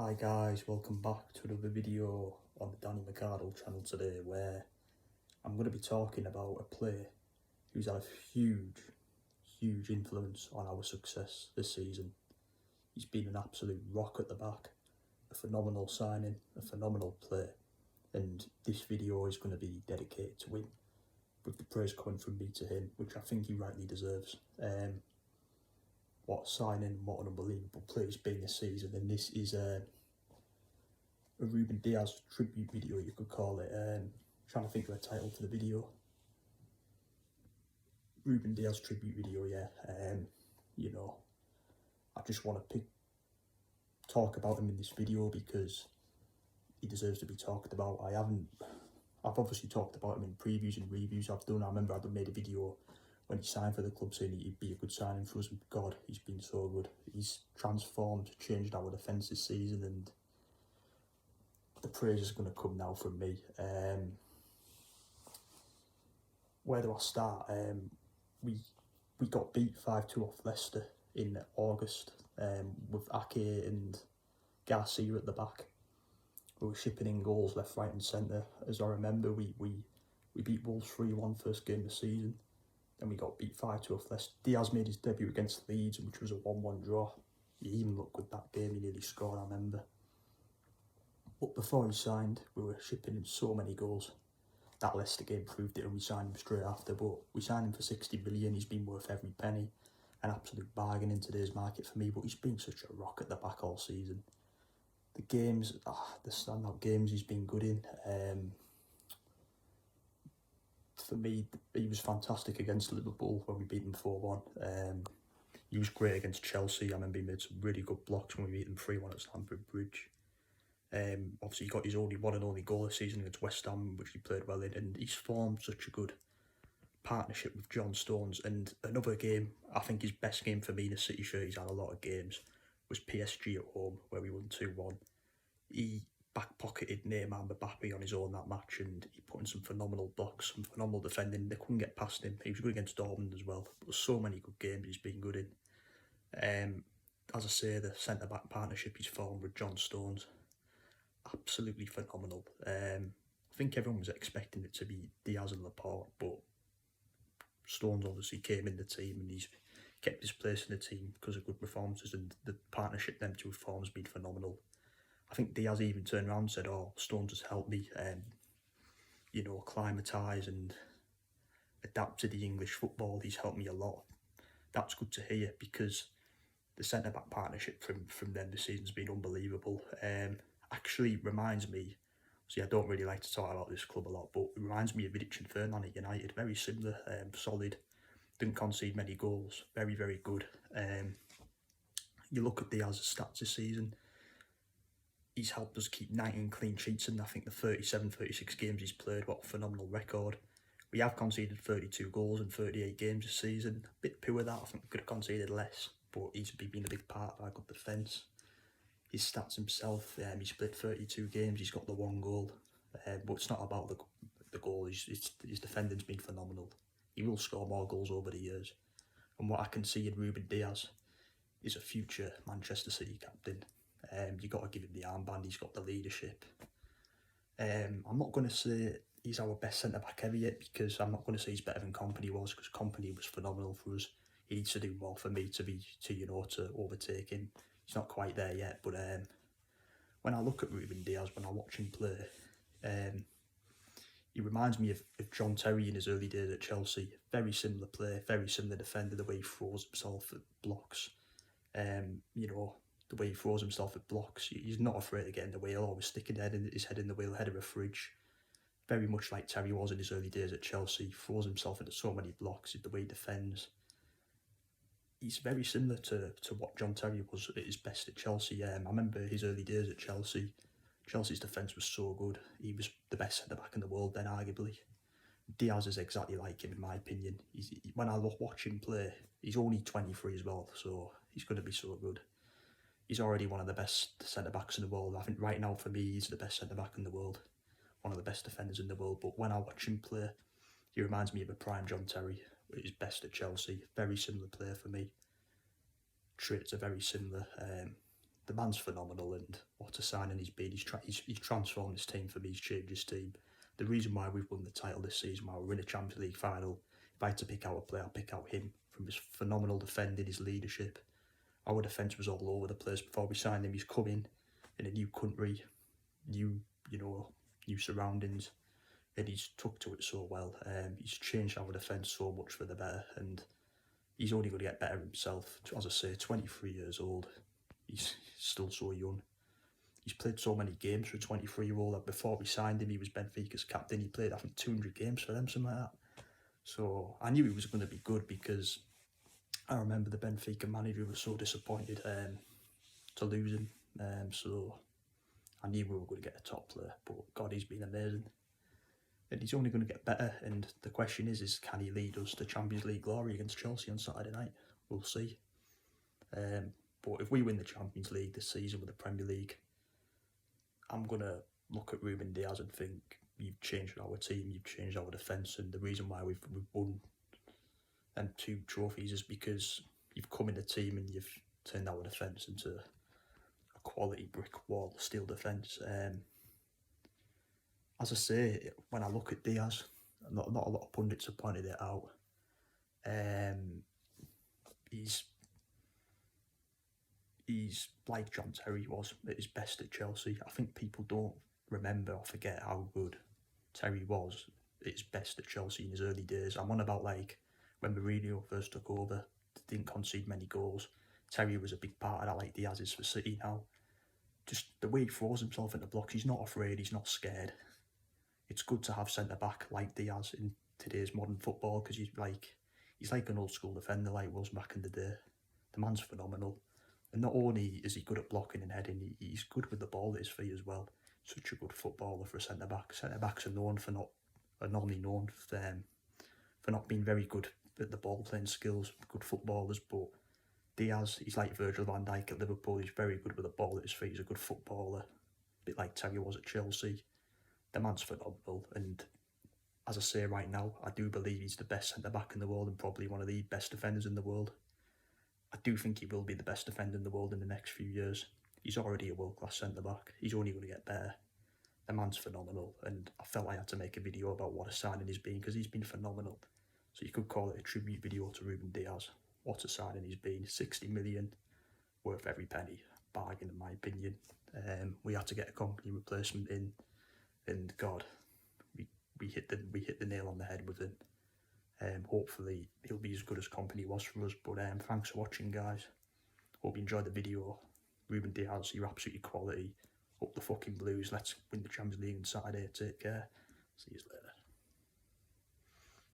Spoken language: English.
Hi guys, welcome back to another video on the Danny McArdle channel today, where I'm going to be talking about a player who's had a huge influence on our success this season. He's been an absolute rock at the back, a phenomenal signing, a phenomenal player, and this video is going to be dedicated to him, with the praise coming from me to him, which I think he rightly deserves. What a signing, what an unbelievable player he's been this season, and this is a Ruben Dias tribute video, you could call it. Trying to think of a title for the video. Ruben Dias tribute video, yeah. I just want to talk about him in this video because he deserves to be talked about. I've obviously talked about him in previews and reviews I've done. I remember I made a video when he signed for the club saying he'd be a good signing for us, and God, he's been so good. He's transformed, changed our defence this season, and the praise is going to come now from me. Where do I start? We got beat 5-2 off Leicester in August, with Ake and Garcia at the back. We were shipping in goals left, right and centre. As I remember, we beat Wolves 3-1 first game of the season. Then we got beat 5-2 off Leicester. Dias made his debut against Leeds, which was a 1-1 draw. He even looked good that game, he nearly scored, I remember. But before he signed, we were shipping in so many goals. That Leicester game proved it, and we signed him straight after. But we signed him for 60 million. He's been worth every penny. An absolute bargain in today's market for me. But he's been such a rock at the back all season. The games, the standout games he's been good in. For me, he was fantastic against Liverpool when we beat them 4-1. He was great against Chelsea. I remember he made some really good blocks when we beat them 3-1 at Stamford Bridge. Obviously he got his only one and only goal this season against West Ham, which he played well in, and he's formed such a good partnership with John Stones. And another game, I think his best game for me in a City shirt, he's had a lot of games, was PSG at home, where we won 2-1. He back-pocketed Neymar and Mbappe on his own that match, and he put in some phenomenal blocks, some phenomenal defending. They couldn't get past him. He was good against Dortmund as well. But so many good games he's been good in. As I say, the centre-back partnership he's formed with John Stones, absolutely phenomenal. I think everyone was expecting it to be Dias and Laporte, but Stones obviously came in the team and he's kept his place in the team because of good performances, and the partnership them two have formed has been phenomenal. I think Dias even turned around and said, "Oh, Stones has helped me, acclimatise and adapt to the English football. He's helped me a lot." That's good to hear, because the centre-back partnership from them this season's been unbelievable. Actually reminds me, see, I don't really like to talk about this club a lot, but it reminds me of Vidic and Fernand at United. Very similar, solid, didn't concede many goals, very good. You look at Diaz's stats this season, he's helped us keep 19 clean sheets in I think the 36 games he's played. What a phenomenal record. We have conceded 32 goals in 38 games this season. A bit poor that, I think we could have conceded less, but he's been a big part of our good defence. His stats himself, he's played 32 games, he's got the 1 goal, but it's not about the goal. His defending's been phenomenal. He will score more goals over the years, and what I can see in Ruben Dias is a future Manchester City captain. You got to give him the armband. He's got the leadership. I'm not going to say he's our best centre-back ever yet, because I'm not going to say he's better than Kompany was, because Kompany was phenomenal for us. He needs to do more for me to overtake him. He's not quite there yet, but when I look at Ruben Dias, when I watch him play, he reminds me of John Terry in his early days at Chelsea. Very similar player, very similar defender, the way he throws himself at blocks. The way he throws himself at blocks, he's not afraid to get in the way. He'll always stick his head in the wheel, head of a fridge. Very much like Terry was in his early days at Chelsea. He throws himself into so many blocks, the way he defends. He's very similar to what John Terry was at his best at Chelsea. I remember his early days at Chelsea. Chelsea's defence was so good. He was the best centre-back in the world then, arguably. Dias is exactly like him, in my opinion. When I watch him play, he's only 23 as well, so he's going to be so good. He's already one of the best centre-backs in the world. I think right now, for me, he's the best centre-back in the world. One of the best defenders in the world. But when I watch him play, he reminds me of a prime John Terry, at his best at Chelsea. Very similar player for me. Traits are very similar. the man's phenomenal, and what a signing he's been. He's transformed his team for me, he's changed his team. The reason why we've won the title this season, why we're in a Champions League final, if I had to pick out a player, I'd pick out him, from his phenomenal defending, his leadership. Our defence was all over the place before we signed him. He's come in a new country, new surroundings, and he's took to it so well. He's changed our defence so much for the better, and he's only going to get better himself. As I say, 23 years old, he's still so young. He's played so many games for a 23-year-old that before we signed him, he was Benfica's captain. He played, I think, 200 games for them, something like that. So I knew he was going to be good, because I remember the Benfica manager was so disappointed to lose him. So I knew we were going to get a top player, but God, he's been amazing. And he's only going to get better, and the question is can he lead us to Champions League glory against Chelsea on Saturday night? We'll see. But if we win the Champions League this season with the Premier League, I'm going to look at Ruben Dias and think, you've changed our team, you've changed our defence, and the reason why we've won them 2 trophies is because you've come in the team and you've turned our defence into a quality brick wall, steel defence. As I say, when I look at Dias, not a lot of pundits have pointed it out. He's like John Terry was at his best at Chelsea. I think people don't remember or forget how good Terry was at his best at Chelsea in his early days. I'm on about like when Mourinho first took over, didn't concede many goals. Terry was a big part of that, like Dias is for City now. Just the way he throws himself into blocks, he's not afraid, he's not scared. It's good to have centre-back like Dias in today's modern football, because he's like an old school defender like was back in the day. The man's phenomenal. And not only is he good at blocking and heading, he's good with the ball at his feet as well. Such a good footballer for a centre-back. Centre-backs are normally known for not being very good at the ball playing skills, good footballers, but Dias, he's like Virgil van Dijk at Liverpool. He's very good with the ball at his feet. He's a good footballer, a bit like Terry was at Chelsea. The man's phenomenal, and as I say right now, I do believe he's the best centre-back in the world and probably one of the best defenders in the world. I do think he will be the best defender in the world in the next few years. He's already a world-class centre-back. He's only going to get better. The man's phenomenal, and I felt I had to make a video about what a signing he's been, because he's been phenomenal. So you could call it a tribute video to Ruben Dias. What a signing he's been. 60 million, worth every penny. Bargain in my opinion. We had to get a company replacement in, and God, we hit the nail on the head with him. Hopefully he'll be as good as company was for us. But thanks for watching, guys. Hope you enjoyed the video. Ruben Dias, you're absolutely quality. Up the fucking Blues. Let's win the Champions League on Saturday. Take care. See you later.